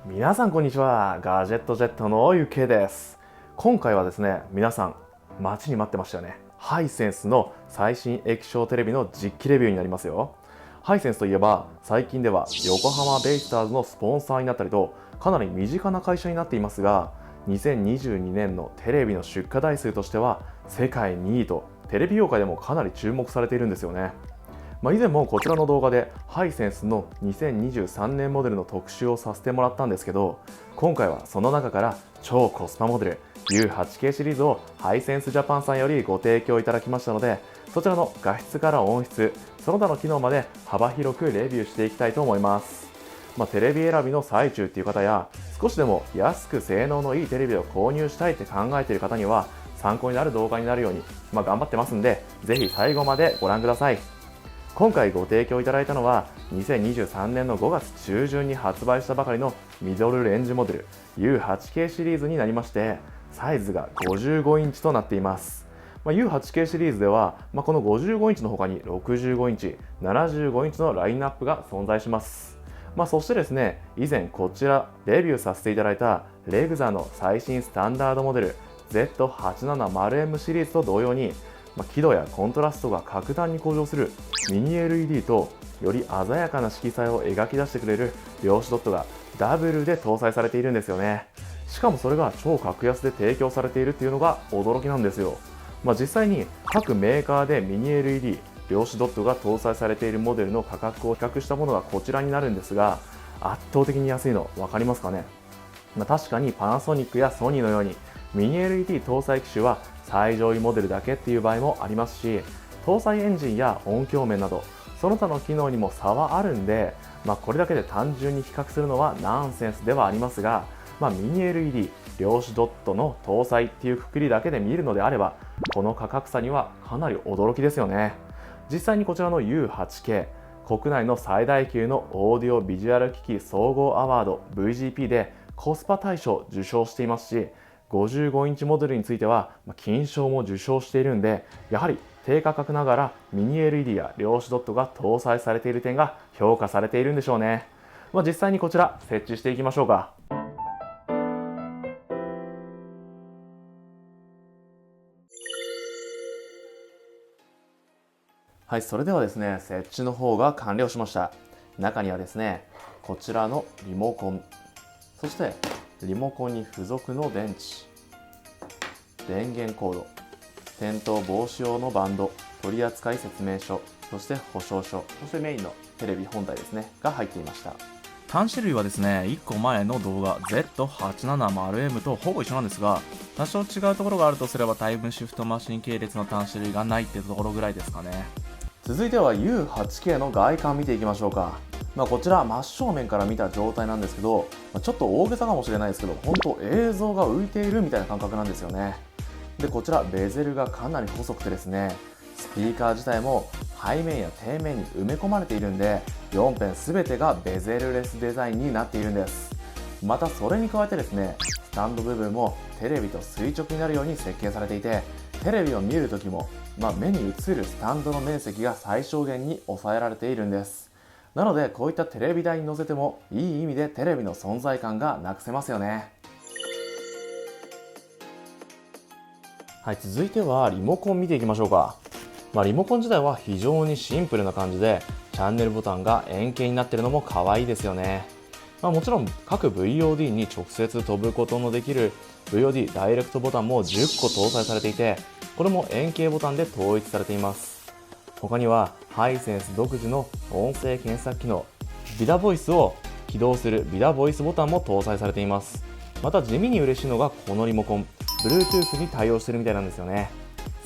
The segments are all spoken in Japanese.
皆さんこんにちは。ガジェットジェットのゆけです。今回はですね、皆さん待ちに待ってましたよね。ハイセンスの最新液晶テレビの実機レビューになりますよ。ハイセンスといえば最近では横浜ベイスターズのスポンサーになったりとかなり身近な会社になっていますが、2022年のテレビの出荷台数としては世界2位とテレビ業界でもかなり注目されているんですよね。以前もこちらの動画でハイセンスの2023年モデルの特集をさせてもらったんですけど、今回はその中から超コスパモデル U8K シリーズをハイセンスジャパンさんよりご提供いただきましたので、そちらの画質から音質、その他の機能まで幅広くレビューしていきたいと思います。テレビ選びの最中っていう方や、少しでも安く性能のいいテレビを購入したいって考えている方には参考になる動画になるように、頑張ってますんで、ぜひ最後までご覧ください。今回ご提供いただいたのは2023年の5月中旬に発売したばかりのミドルレンジモデル U8K シリーズになりまして、サイズが55インチとなっています。U8K シリーズでは、この55インチの他に65インチ、75インチのラインナップが存在します。そしてですね、以前こちらレビューさせていただいたレグザの最新スタンダードモデル Z870M シリーズと同様に、輝度やコントラストが格段に向上するミニ LED とより鮮やかな色彩を描き出してくれる量子ドットがダブルで搭載されているんですよね。しかもそれが超格安で提供されているっていうのが驚きなんですよ。実際に各メーカーでミニ LED 量子ドットが搭載されているモデルの価格を比較したものがこちらになるんですが、圧倒的に安いの分かりますかね。確かにパナソニックやソニーのようにミニ LED 搭載機種は最上位モデルだけっていう場合もありますし、搭載エンジンや音響面などその他の機能にも差はあるんで、これだけで単純に比較するのはナンセンスではありますが、ミニ LED 量子ドットの搭載っていうくくりだけで見るのであれば、この価格差にはかなり驚きですよね。実際にこちらの U8K、 国内の最大級のオーディオビジュアル機器総合アワード VGP でコスパ大賞を受賞していますし、55インチモデルについては金賞も受賞しているんで、やはり低価格ながらミニ LED や量子ドットが搭載されている点が評価されているんでしょうね。実際にこちら設置していきましょうか。はい、それではですね、設置の方が完了しました。中にはですね、こちらのリモコン、そしてリモコンに付属の電池、電源コード、転倒防止用のバンド、取扱説明書、そして保証書、そしてメインのテレビ本体ですねが入っていました。端子類はですね、1個前の動画 Z870M とほぼ一緒なんですが、多少違うところがあるとすればタイムシフトマシン系列の端子類がないってところぐらいですかね。続いては U8K の外観見ていきましょうか。こちら真正面から見た状態なんですけど、ちょっと大げさかもしれないですけど、本当映像が浮いているみたいな感覚なんですよね。でこちらベゼルがかなり細くてですね、スピーカー自体も背面や底面に埋め込まれているんで、4辺全てがベゼルレスデザインになっているんです。またそれに加えてですね、スタンド部分もテレビと垂直になるように設計されていて、テレビを見るときも、目に映るスタンドの面積が最小限に抑えられているんです。なのでこういったテレビ台に乗せてもいい意味でテレビの存在感がなくせますよね。はい、続いてはリモコン見ていきましょうか。リモコン自体は非常にシンプルな感じで、チャンネルボタンが円形になっているのも可愛いですよね。もちろん各 VOD に直接飛ぶことのできる VOD ダイレクトボタンも10個搭載されていて、これも円形ボタンで統一されています。他にはハイセンス独自の音声検索機能ビダボイスを起動するビダボイスボタンも搭載されています。また地味に嬉しいのがこのリモコン、Bluetooth に対応しているみたいなんですよね。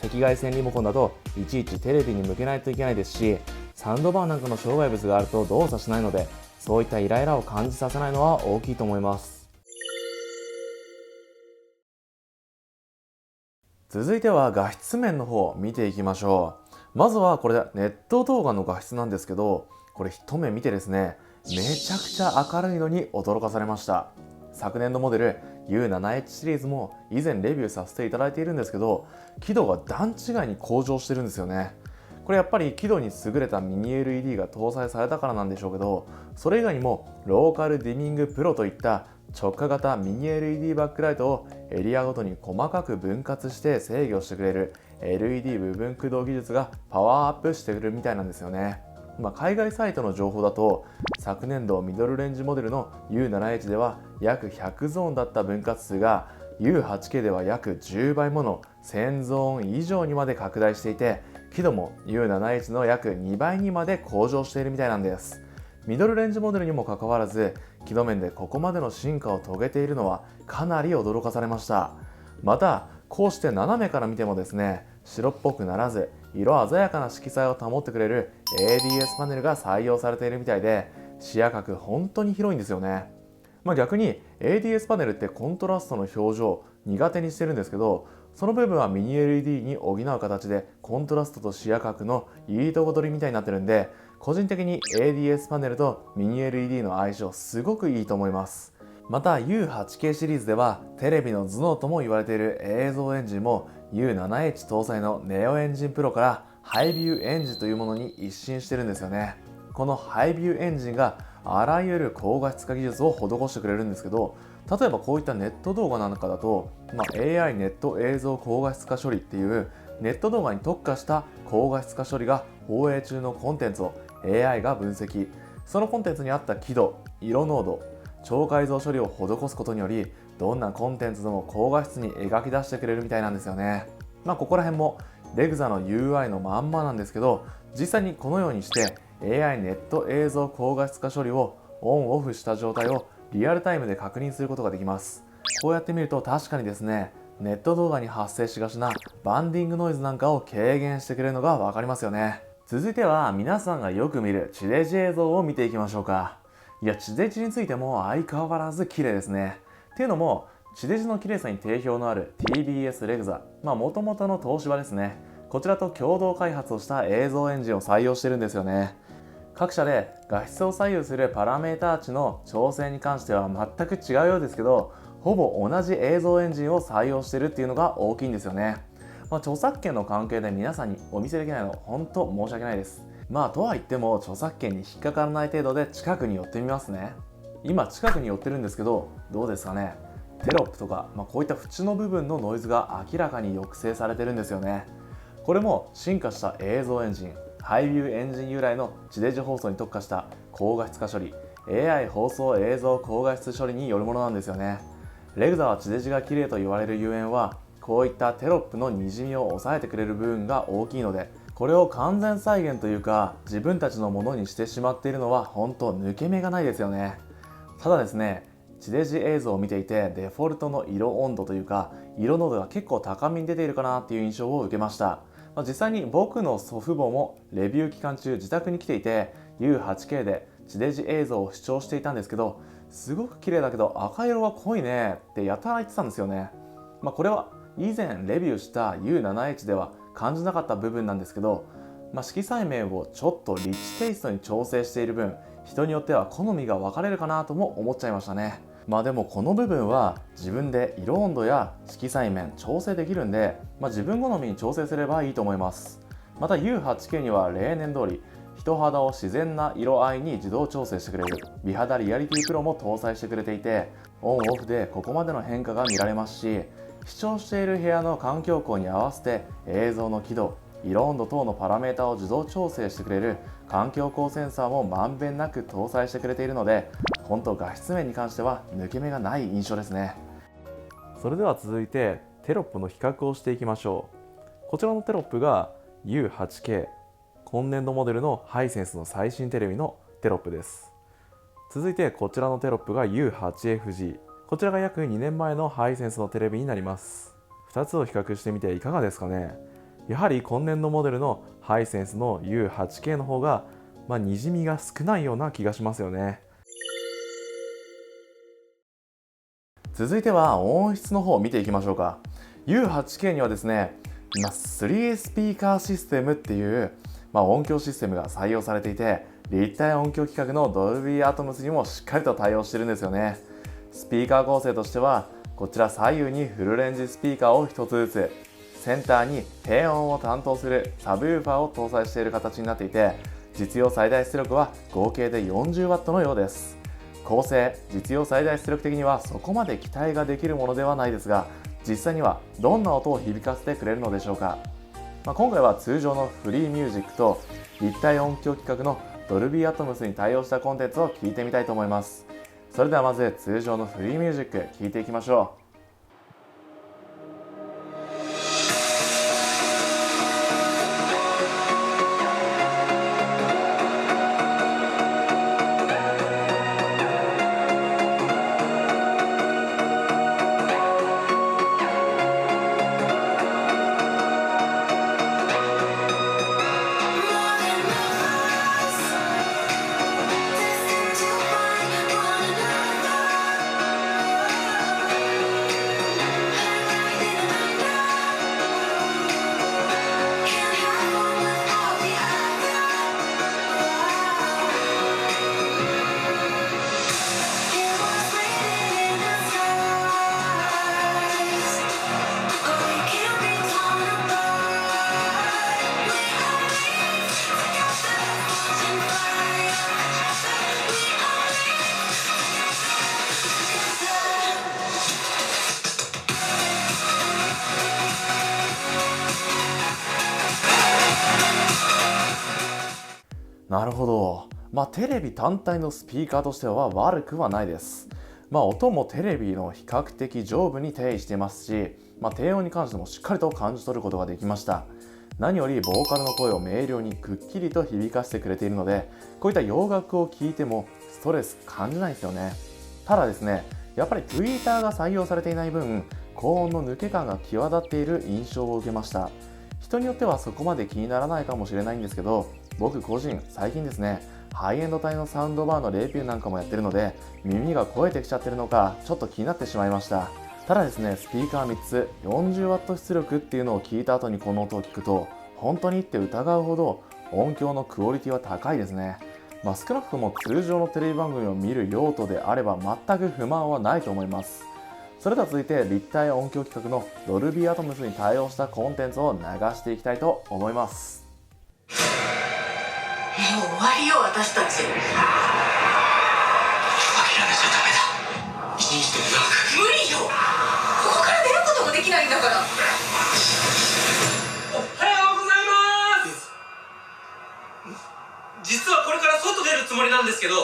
赤外線リモコンだといちいちテレビに向けないといけないですし、サウンドバーなんかの障害物があると動作しないので、そういったイライラを感じさせないのは大きいと思います。続いては画質面の方を見ていきましょう。まずはこれネット動画の画質なんですけど、これ一目見てですね、めちゃくちゃ明るいのに驚かされました。昨年のモデル U7H シリーズも以前レビューさせていただいているんですけど、輝度が段違いに向上してるんですよね。これやっぱり輝度に優れたミニ LED が搭載されたからなんでしょうけど、それ以外にもローカルディミングプロといった直下型ミニ LED バックライトをエリアごとに細かく分割して制御してくれる LED 部分駆動技術がパワーアップしてくれるみたいなんですよね。海外サイトの情報だと、昨年度ミドルレンジモデルの U7H では約100ゾーンだった分割数が U8K では約10倍もの1000ゾーン以上にまで拡大していて、輝度も U7H の約2倍にまで向上しているみたいなんです。ミドルレンジモデルにもかかわらず、輝度面でここまでの進化を遂げているのはかなり驚かされました。また、こうして斜めから見てもですね、白っぽくならず色鮮やかな色彩を保ってくれる ADS パネルが採用されているみたいで、視野角本当に広いんですよね。逆に ADS パネルってコントラストの表情苦手にしてるんですけど、その部分はミニ LED に補う形でコントラストと視野角のいいとこ取りみたいになってるんで、個人的に ADS パネルとミニ LED の相性すごくいいと思います。また U8K シリーズではテレビの頭脳とも言われている映像エンジンも U7H 搭載のネオエンジンプロからハイビューエンジンというものに一新してるんですよね。このハイビューエンジンがあらゆる高画質化技術を施してくれるんですけど、例えばこういったネット動画なんかだと、AI ネット映像高画質化処理っていうネット動画に特化した高画質化処理が放映中のコンテンツを AI が分析、そのコンテンツに合った輝度、色濃度、超解像処理を施すことにより、どんなコンテンツでも高画質に描き出してくれるみたいなんですよね。ここら辺もレグザの UI のまんまなんですけど、実際にこのようにして AI ネット映像高画質化処理をオンオフした状態をリアルタイムで確認することができます。こうやって見ると確かにですね、ネット動画に発生しがちなバンディングノイズなんかを軽減してくれるのが分かりますよね。続いては皆さんがよく見る地デジ映像を見ていきましょうか。いや、地デジについても相変わらず綺麗ですね。っていうのも、地デジの綺麗さに定評のある TBS レグザ、元々の東芝ですね。こちらと共同開発をした映像エンジンを採用してるんですよね。各社で画質を左右するパラメータ値の調整に関しては全く違うようですけど、ほぼ同じ映像エンジンを採用しているっていうのが大きいんですよね。著作権の関係で皆さんにお見せできないの本当申し訳ないです。とは言っても著作権に引っかからない程度で近くに寄ってみますね。今近くに寄ってるんですけど、どうですかね。テロップとか、こういった縁の部分のノイズが明らかに抑制されてるんですよね。これも進化した映像エンジン、ハイビューエンジン由来の地デジ放送に特化した高画質化処理、AI 放送映像高画質処理によるものなんですよね。レグザは地デジが綺麗と言われるゆえんは、こういったテロップのにじみを抑えてくれる部分が大きいので、これを完全再現というか自分たちのものにしてしまっているのは本当抜け目がないですよね。ただですね、地デジ映像を見ていてデフォルトの色温度というか色濃度が結構高めに出ているかなっていう印象を受けました。実際に僕の祖父母もレビュー期間中自宅に来ていて U8K で地デジ映像を視聴していたんですけど、すごく綺麗だけど赤色は濃いねってやたら言ってたんですよね。これは以前レビューした U7H では感じなかった部分なんですけど、色彩面をちょっとリッチテイストに調整している分、人によっては好みが分かれるかなとも思っちゃいましたね。でもこの部分は自分で色温度や色彩面調整できるんで、自分好みに調整すればいいと思います。また U8K には例年通り人肌を自然な色合いに自動調整してくれる美肌リアリティプロも搭載してくれていて、オンオフでここまでの変化が見られますし、視聴している部屋の環境光に合わせて映像の輝度、色温度等のパラメータを自動調整してくれる環境光センサーもまんべんなく搭載してくれているので、本当画質面に関しては抜け目がない印象ですね。それでは続いてテロップの比較をしていきましょう。こちらのテロップが U8K 今年度モデルのハイセンスの最新テレビのテロップです。続いてこちらのテロップが U8FG、こちらが約2年前のハイセンスのテレビになります。2つを比較してみていかがですかね。やはり今年度モデルのハイセンスの U8K の方が、にじみが少ないような気がしますよね。続いては音質の方を見ていきましょうか。 U8K にはですね、3 スピーカーシステムっていう、音響システムが採用されていて、立体音響規格の Dolby Atmos にもしっかりと対応してるんですよね。スピーカー構成としてはこちら左右にフルレンジスピーカーを1つずつ、センターに低音を担当するサブウーファーを搭載している形になっていて、実用最大出力は合計で 40W のようです。構成、実用最大出力的にはそこまで期待ができるものではないですが、実際にはどんな音を響かせてくれるのでしょうか。今回は通常のフリーミュージックと立体音響規格のドルビーアトムスに対応したコンテンツを聞いてみたいと思います。それではまず通常のフリーミュージック聞いていきましょう。なるほど。テレビ単体のスピーカーとしては悪くはないです。音もテレビの比較的上部に定位していますし、低音に関してもしっかりと感じ取ることができました。何よりボーカルの声を明瞭にくっきりと響かせてくれているので、こういった洋楽を聴いてもストレス感じないですよね。ただですね、やっぱりツイーターが採用されていない分、高音の抜け感が際立っている印象を受けました。人によってはそこまで気にならないかもしれないんですけど、僕個人最近ですね、ハイエンド帯のサウンドバーのレビューなんかもやってるので、耳が肥えてきちゃってるのかちょっと気になってしまいました。ただですね、スピーカー3つ 40W 出力っていうのを聞いた後にこの音を聞くと、本当にって疑うほど音響のクオリティは高いですね。少なくとも通常のテレビ番組を見る用途であれば全く不満はないと思います。それでは続いて立体音響規格のドルビーアトムスに対応したコンテンツを流していきたいと思います。もう終わりよ、私たち。諦めちゃダメだ。信じてるよ。無理よ。ここから出ることもできないんだから。おはようございます。実はこれから外出るつもりなんですけど、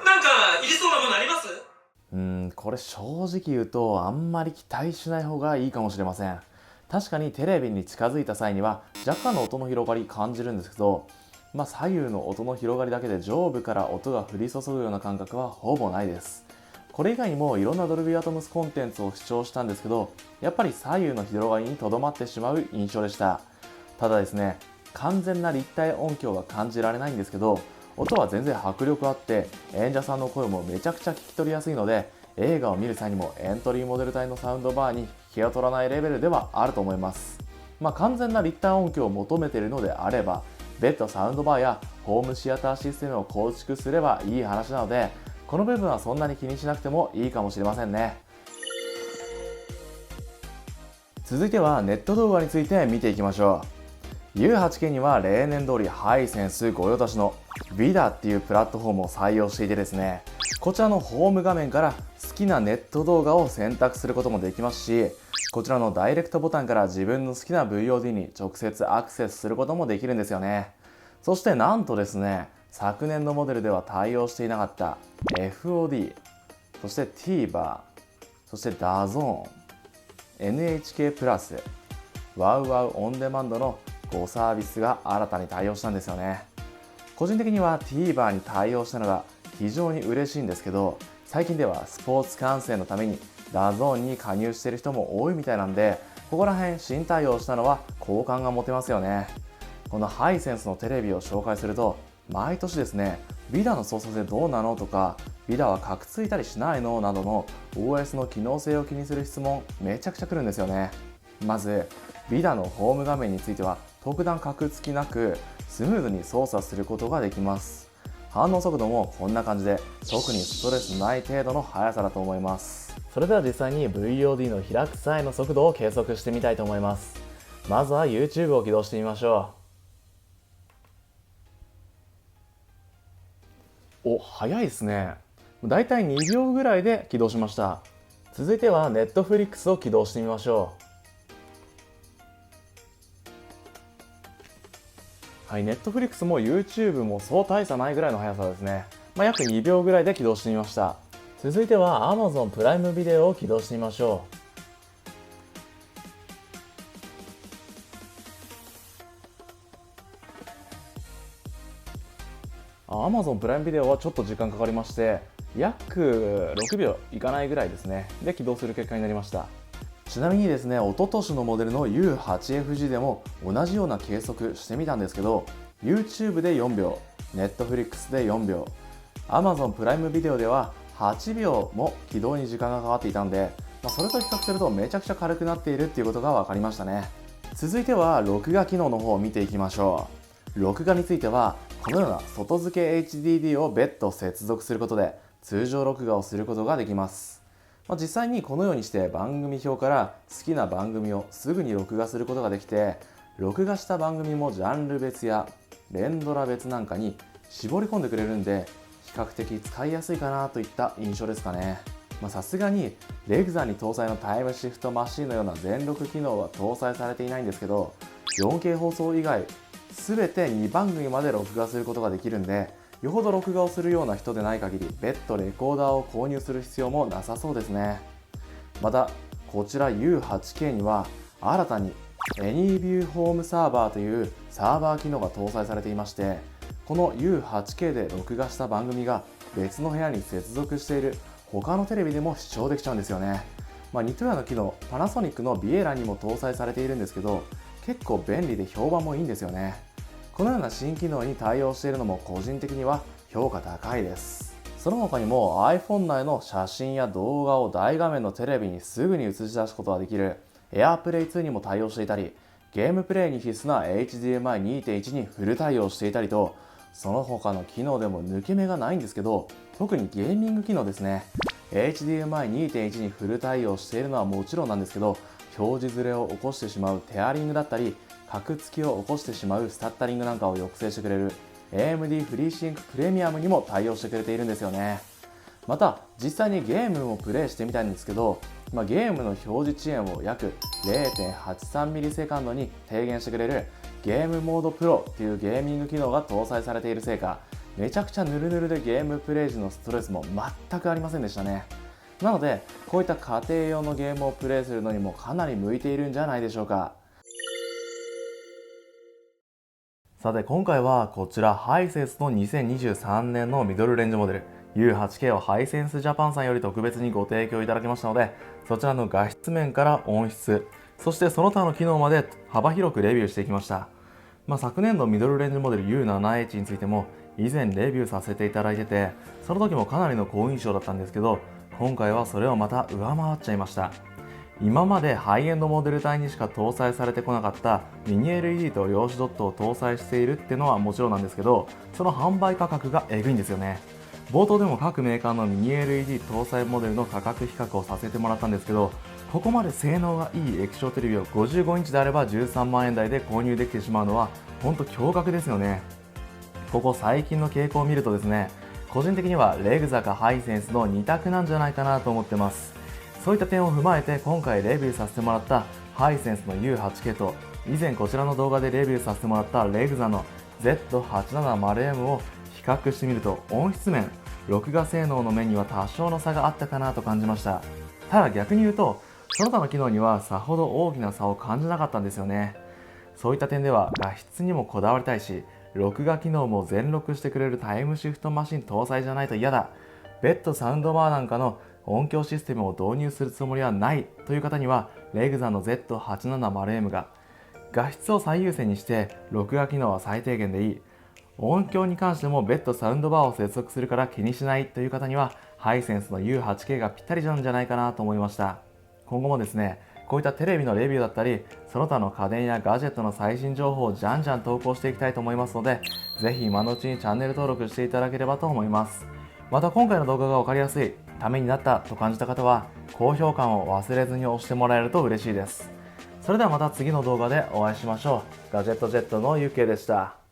なんかいりそうなものあります？これ正直言うとあんまり期待しない方がいいかもしれません。確かにテレビに近づいた際には若干の音の広がり感じるんですけど、左右の音の広がりだけで上部から音が降り注ぐような感覚はほぼないです。これ以外にもいろんなドルビーアトムスコンテンツを視聴したんですけど、やっぱり左右の広がりにとどまってしまう印象でした。ただですね、完全な立体音響は感じられないんですけど、音は全然迫力あって演者さんの声もめちゃくちゃ聞き取りやすいので、映画を見る際にもエントリーモデル帯のサウンドバーに引けを取らないレベルではあると思います。完全な立体音響を求めているのであれば、別途サウンドバーやホームシアターシステムを構築すればいい話なので、この部分はそんなに気にしなくてもいいかもしれませんね。続いてはネット動画について見ていきましょう。 U8K には例年通りハイセンス御用達の VIDA っていうプラットフォームを採用していてですね、こちらのホーム画面から好きなネット動画を選択することもできますし、こちらのダイレクトボタンから自分の好きな VOD に直接アクセスすることもできるんですよね。そしてなんとですね、昨年のモデルでは対応していなかった FOD、 そして TVer、 そして DAZN、 NHK プラス、 WOWOW オンデマンドの5サービスが新たに対応したんですよね。個人的には TVer に対応したのが非常に嬉しいんですけど、最近ではスポーツ観戦のためにDAZNに加入している人も多いみたいなんで、ここら辺新対応したのは好感が持てますよね。このハイセンスのテレビを紹介すると、毎年ですね、VIDA の操作性どうなのとか、VIDA はカクついたりしないのなどの OS の機能性を気にする質問めちゃくちゃ来るんですよね。まず VIDA のホーム画面については特段カクつきなくスムーズに操作することができます。反応速度もこんな感じで、特にストレスない程度の速さだと思います。それでは実際に VOD の開く際の速度を計測してみたいと思います。まずは YouTube を起動してみましょう。お、早いですね。だいたい2秒ぐらいで起動しました。続いては Netflix を起動してみましょう。はい、Netflix も YouTube もそう大差ないぐらいの速さですね。約2秒ぐらいで起動してみました。続いては Amazon プライムビデオを起動してみましょう。Amazon プライムビデオはちょっと時間かかりまして、約6秒いかないぐらいですね。で、起動する結果になりました。ちなみにですね、一昨年のモデルの U8FG でも同じような計測してみたんですけど、YouTube で4秒、Netflix で4秒、Amazon プライムビデオでは8秒も起動に時間がかかっていたんで、それと比較するとめちゃくちゃ軽くなっているっていうことが分かりましたね。続いては録画機能の方を見ていきましょう。録画についてはこのような外付け HDD を別途接続することで通常録画をすることができます。実際にこのようにして番組表から好きな番組をすぐに録画することができて、録画した番組もジャンル別や連ドラ別なんかに絞り込んでくれるんで、比較的使いやすいかなといった印象ですかね。さすがにレグザに搭載のタイムシフトマシンのような全録機能は搭載されていないんですけど、4K 放送以外全て2番組まで録画することができるんで、よほど録画をするような人でない限り別途レコーダーを購入する必要もなさそうですね。またこちら U8K には新たに AnyView Home Server というサーバー機能が搭載されていまして、この U8K で録画した番組が別の部屋に接続している他のテレビでも視聴できちゃうんですよね。似たような機能、パナソニックのビエラにも搭載されているんですけど、結構便利で評判もいいんですよね。このような新機能に対応しているのも個人的には評価高いです。その他にも iPhone 内の写真や動画を大画面のテレビにすぐに映し出すことができる AirPlay 2にも対応していたり、ゲームプレイに必須な HDMI2.1 にフル対応していたりと、その他の機能でも抜け目がないんですけど、特にゲーミング機能ですね。HDMI2.1 にフル対応しているのはもちろんなんですけど、表示ずれを起こしてしまうテアリングだったり、カクつきを起こしてしまうスタッタリングなんかを抑制してくれる AMD フリーシンクプレミアムにも対応してくれているんですよね。また実際にゲームをプレイしてみたいんですけど、ゲームの表示遅延を約 0.83ms に低減してくれるゲームモードプロっていうゲーミング機能が搭載されているせいか、めちゃくちゃヌルヌルでゲームプレイ時のストレスも全くありませんでしたね。なのでこういった家庭用のゲームをプレイするのにもかなり向いているんじゃないでしょうか。さて今回はこちらハイセンスの2023年のミドルレンジモデル U8K をハイセンスジャパンさんより特別にご提供いただきましたので、そちらの画質面から音質、そしてその他の機能まで幅広くレビューしていきました。昨年のミドルレンジモデル U7H についても以前レビューさせていただいてて、その時もかなりの好印象だったんですけど、今回はそれをまた上回っちゃいました。今までハイエンドモデル帯にしか搭載されてこなかったミニ LED と量子ドットを搭載しているっていうのはもちろんなんですけど、その販売価格がえぐいんですよね。冒頭でも各メーカーのミニ LED 搭載モデルの価格比較をさせてもらったんですけど、ここまで性能がいい液晶テレビを55インチであれば13万円台で購入できてしまうのは本当驚愕ですよね。ここ最近の傾向を見るとですね、個人的にはレグザかハイセンスの2択なんじゃないかなと思ってます。そういった点を踏まえて今回レビューさせてもらったハイセンスの U8K と以前こちらの動画でレビューさせてもらったレグザの Z870M を比較してみると、音質面、録画性能の面には多少の差があったかなと感じました。ただ逆に言うとその他の機能にはさほど大きな差を感じなかったんですよね。そういった点では画質にもこだわりたいし、録画機能も全録してくれるタイムシフトマシン搭載じゃないと嫌だ、別途サウンドバーなんかの音響システムを導入するつもりはないという方にはレグザの Z870M が、画質を最優先にして録画機能は最低限でいい、音響に関しても別途サウンドバーを接続するから気にしないという方にはハイセンスの U8K がぴったりなんじゃないかなと思いました。今後もですね、こういったテレビのレビューだったりその他の家電やガジェットの最新情報をじゃんじゃん投稿していきたいと思いますので、ぜひ今のうちにチャンネル登録していただければと思います。また今回の動画が分かりやすい、ためになったと感じた方は高評価を忘れずに押してもらえると嬉しいです。それではまた次の動画でお会いしましょう。ガジェットジェットの UK でした。